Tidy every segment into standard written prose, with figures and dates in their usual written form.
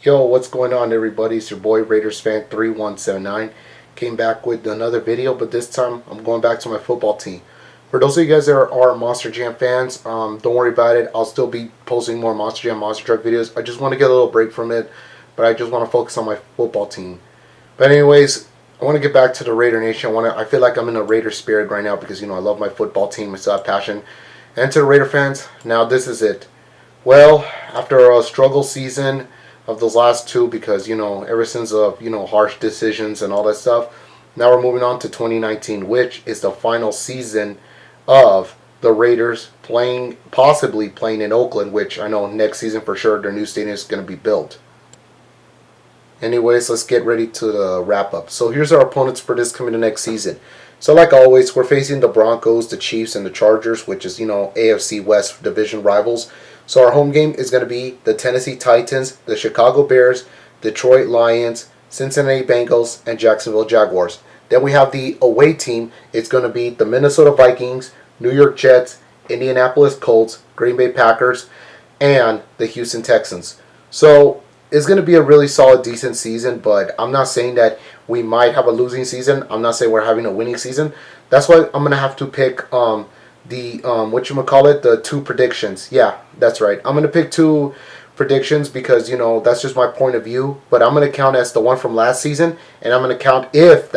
Yo, what's going on, everybody? It's your boy Raiders fan 3179. Came back with another video, but this time I'm going back to my football team. For those of you guys that are Monster Jam fans, don't worry about it. I'll still be posting more Monster Jam, Monster Truck videos. I just want to get a little break from it, but I just want to focus on my football team. But anyways, I want to get back to the Raider Nation. I feel like I'm in a Raider spirit right now because I love my football team. I still have passion. And to the Raider fans, now this is it. Well, after a struggle season of those last two, because ever since harsh decisions and all that stuff, now we're moving on to 2019, which is the final season of the Raiders possibly playing in Oakland, which I know next season for sure their new stadium is going to be built. Anyways, let's get ready to wrap up. So here's our opponents for this coming to next season. So like always, we're facing the Broncos, the Chiefs, and the Chargers, which is AFC West division rivals. So our home game is going to be the Tennessee Titans, the Chicago Bears, Detroit Lions, Cincinnati Bengals, and Jacksonville Jaguars. Then we have the away team. It's going to be the Minnesota Vikings, New York Jets, Indianapolis Colts, Green Bay Packers, and the Houston Texans. So it's going to be a really solid, decent season, but I'm not saying that we might have a losing season. I'm not saying we're having a winning season. That's why I'm going to have to pick the two predictions. Yeah, that's right. I'm going to pick two predictions because, that's just my point of view. But I'm going to count as the one from last season, and I'm going to count if.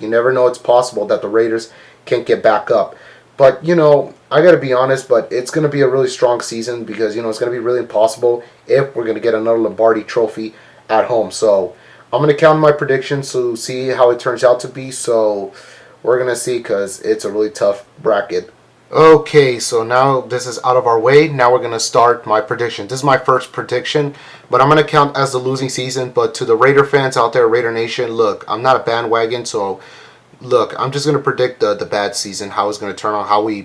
You never know, it's possible that the Raiders can't get back up. But, I got to be honest, but it's going to be a really strong season because, it's going to be really impossible if we're going to get another Lombardi trophy at home. So I'm going to count my predictions to see how it turns out to be. So we're going to see because it's a really tough bracket. Okay, so now this is out of our way. Now we're going to start my prediction. This is my first prediction, but I'm going to count as the losing season. But to the Raider fans out there, Raider Nation, look, I'm not a bandwagon, so look, I'm just going to predict the bad season, how it's going to turn out, how we,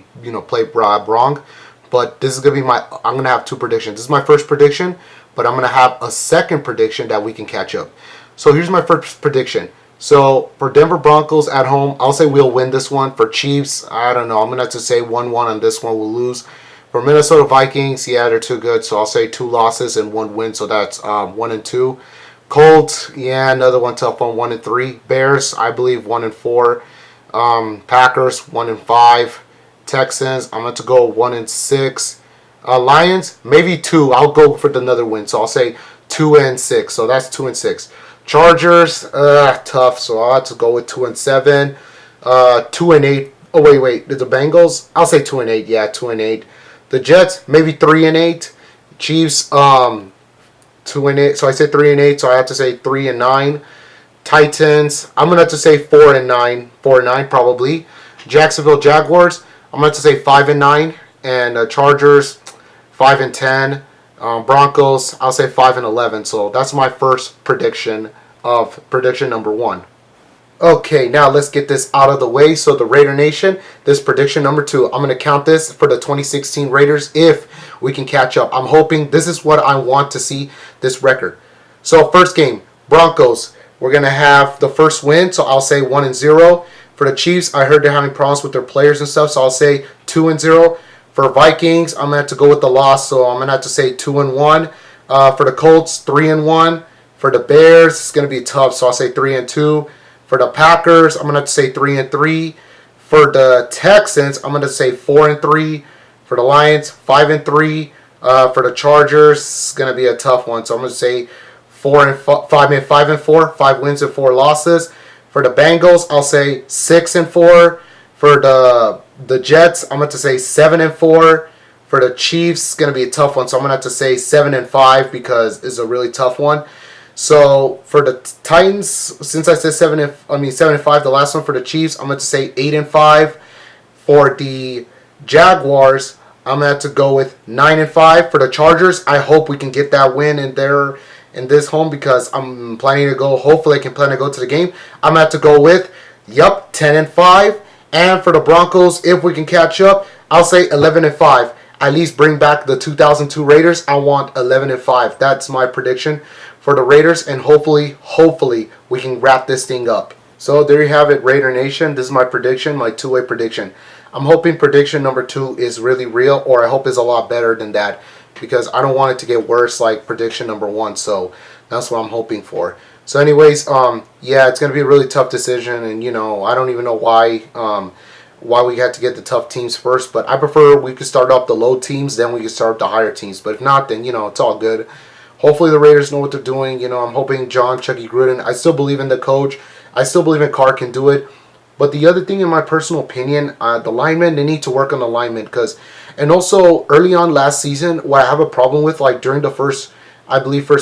play wrong. But this is going to be I'm going to have two predictions. This is my first prediction, but I'm going to have a second prediction that we can catch up. So here's my first prediction. So for Denver Broncos at home, I'll say we'll win this one. For Chiefs, I don't know. I'm going to have to say 1-1 on this one. We'll lose. For Minnesota Vikings, yeah, they're too good. So I'll say 2 losses and 1 win. So that's 1-2. Colts, yeah, another one tough one, 1-3. Bears, I believe 1-4. Packers, 1-5. Texans, I'm going to go 1-6. Lions, maybe 2. I'll go for another win. So I'll say 2-6. So that's 2-6. Chargers, tough. So I'll have to go with 2-7. 2-8. Oh wait. The Bengals, I'll say 2-8. Yeah, 2-8. The Jets, maybe 3-8. Chiefs, 2-8. So I said 3-8. So I have to say 3-9. Titans, I'm gonna have to say 4-9. 4-9 probably. Jacksonville Jaguars, I'm gonna have to say 5-9. And Chargers, 5-10. Broncos, I'll say 5-11. So that's my first prediction of prediction number 1. Okay, now let's get this out of the way. So the Raider Nation, this prediction number 2. I'm going to count this for the 2016 Raiders if we can catch up. I'm hoping this is what I want to see, this record. So first game, Broncos. We're going to have the first win, so I'll say 1-0. For the Chiefs, I heard they're having problems with their players and stuff, so I'll say 2-0. For Vikings, I'm going to have to go with the loss, so I'm going to have to say 2-1. For the Colts, 3-1. For the Bears, it's going to be tough, so I'll say 3-2. For the Packers, I'm going to have to say 3-3. For the Texans, I'm going to say 4-3. For the Lions, 5-3. For the Chargers, it's going to be a tough one, so I'm going to say 5-4. 5 wins and 4 losses. For the Bengals, I'll say 6-4. For the Jets, I'm going to say 7-4. For the Chiefs, it's going to be a tough one, so I'm going to have to say 7-5 because it's a really tough one. So for the Titans, since I said 7-5, the last one for the Chiefs, I'm going to say 8-5. For the Jaguars, I'm going to have to go with 9-5. For the Chargers, I hope we can get that win in this home because I'm planning to go. Hopefully, I can plan to go to the game. I'm going to have to go with 10-5. And for the Broncos, if we can catch up, I'll say 11-5. At least bring back the 2002 Raiders. I want 11-5. That's my prediction for the Raiders, and hopefully we can wrap this thing up. So there you have it, Raider Nation. This is my prediction, my two-way prediction. I'm hoping prediction number 2 is really real, or I hope it's a lot better than that. because I don't want it to get worse like prediction number 1. So that's what I'm hoping for. So anyways, yeah, it's going to be a really tough decision, and I don't even know why we had to get the tough teams first, but I prefer we could start off the low teams, then we could start the higher teams. But if not, then it's all good. Hopefully the Raiders know what they're doing. I'm hoping Chucky Gruden. I still believe in the coach. I still believe in Carr can do it. But the other thing, in my personal opinion, the linemen, they need to work on the linemen, and also early on last season, what I have a problem with, like during the first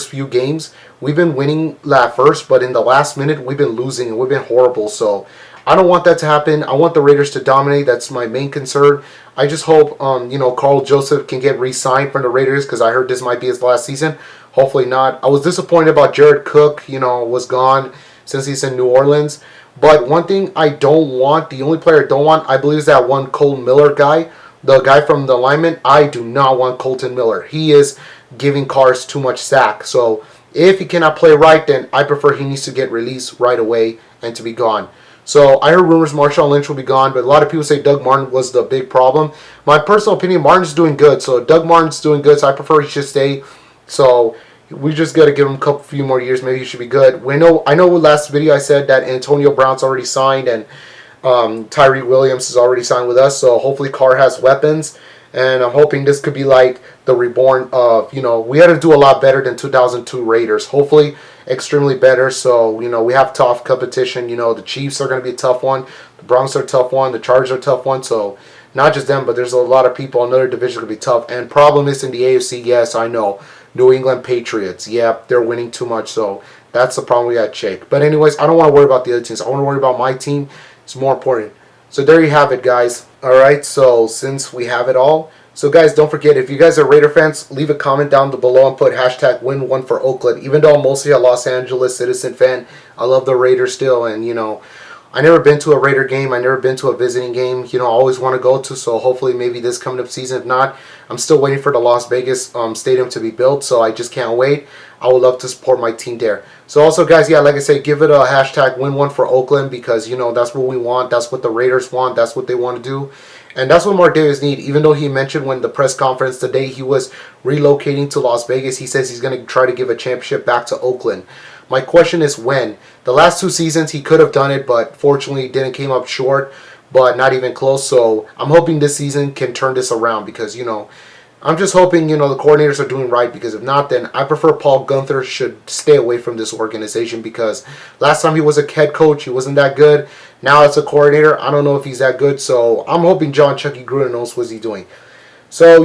few games, we've been winning at first, but in the last minute, we've been losing and we've been horrible. So I don't want that to happen. I want the Raiders to dominate. That's my main concern. I just hope, Carl Joseph can get re-signed from the Raiders, because I heard this might be his last season. Hopefully not. I was disappointed about Jared Cook, was gone since he's in New Orleans. But one thing I don't want, the only player I don't want, I believe is that one Colton Miller guy, the guy from the lineman. I do not want Colton Miller. He is giving Cars too much sack. So if he cannot play right, then I prefer he needs to get released right away and to be gone. So I heard rumors Marshawn Lynch will be gone, but a lot of people say Doug Martin was the big problem. My personal opinion, Martin's doing good. So Doug Martin's doing good, so I prefer he should stay. So we just got to give him a few more years. Maybe he should be good. I know last video I said that Antonio Brown's already signed, and Tyree Williams is already signed with us. So hopefully Carr has weapons. And I'm hoping this could be like the reborn of, we had to do a lot better than 2002 Raiders. Hopefully extremely better. So, we have tough competition. The Chiefs are going to be a tough one. The Broncos are a tough one. The Chargers are a tough one. So not just them, but there's a lot of people. Another division going to be tough. And problem is in the AFC, yes, I know. New England Patriots. Yeah, they're winning too much. So that's the problem we got to check. But anyways, I don't want to worry about the other teams. I want to worry about my team. It's more important. So there you have it, guys. Alright, so since we have it all, so guys, don't forget, if you guys are Raider fans, leave a comment down below and put hashtag win1 for Oakland. Even though I'm mostly a Los Angeles Citizen fan, I love the Raiders still, and I never been to a Raider game. I never been to a visiting game. I always want to go to. So hopefully maybe this coming up season. If not, I'm still waiting for the Las Vegas stadium to be built. So I just can't wait. I would love to support my team there. So also, guys, yeah, like I said, give it a hashtag win1 for Oakland, because that's what we want. That's what the Raiders want. That's what they want to do. And that's what Mark Davis needs. Even though he mentioned when the press conference today he was relocating to Las Vegas, he says he's going to try to give a championship back to Oakland. My question is when. The last 2 seasons he could have done it, but fortunately didn't came up short, but not even close. So I'm hoping this season can turn this around, because I'm just hoping the coordinators are doing right, because if not, then I prefer Paul Gunther should stay away from this organization, because last time he was a head coach, he wasn't that good. Now as a coordinator, I don't know if he's that good. So I'm hoping Chucky Gruden knows what he's doing. So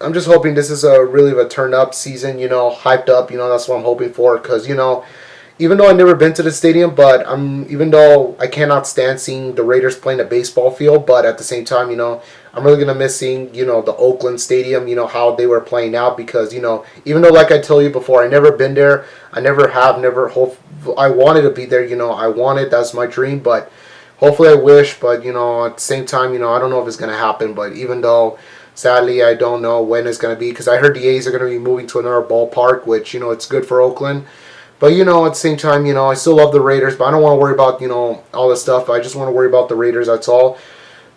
I'm just hoping this is a really of a turn up season, hyped up, that's what I'm hoping for, because even though I've never been to the stadium, but even though I cannot stand seeing the Raiders playing a baseball field, but at the same time, I'm really going to miss seeing, the Oakland Stadium, how they were playing out, because, even though, like I told you before, I never been there, I I wanted to be there, I wanted, that's my dream, but hopefully I wish, but, at the same time, I don't know if it's going to happen, but even though, sadly, I don't know when it's going to be, because I heard the A's are going to be moving to another ballpark, which, it's good for Oakland. But, at the same time, I still love the Raiders, but I don't want to worry about, all this stuff. I just want to worry about the Raiders, that's all.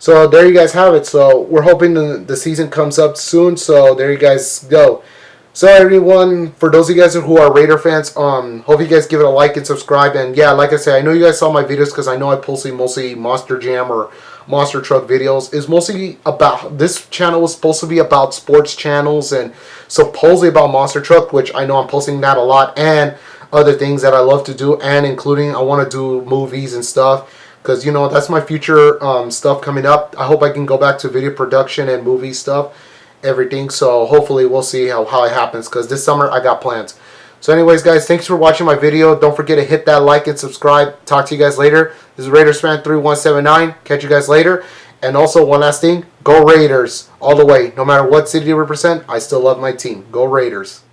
So, there you guys have it. So, we're hoping the season comes up soon. So, there you guys go. So, everyone, for those of you guys who are Raider fans, hope you guys give it a like and subscribe. And, yeah, like I said, I know you guys saw my videos, because I know I post mostly Monster Jam or Monster Truck videos. Is mostly about, this channel was supposed to be about sports channels and supposedly about Monster Truck, which I know I'm posting that a lot, and other things that I love to do, and including I want to do movies and stuff, because that's my future stuff coming up. I hope I can go back to video production and movie stuff, everything. So hopefully we'll see how it happens, because this summer I got plans. So anyways, guys, thanks for watching my video. Don't forget to hit that like and subscribe. Talk to you guys later. This is Raiders Fan 3179. Catch you guys later. And also, one last thing, go Raiders all the way. No matter what city you represent, I still love my team. Go Raiders.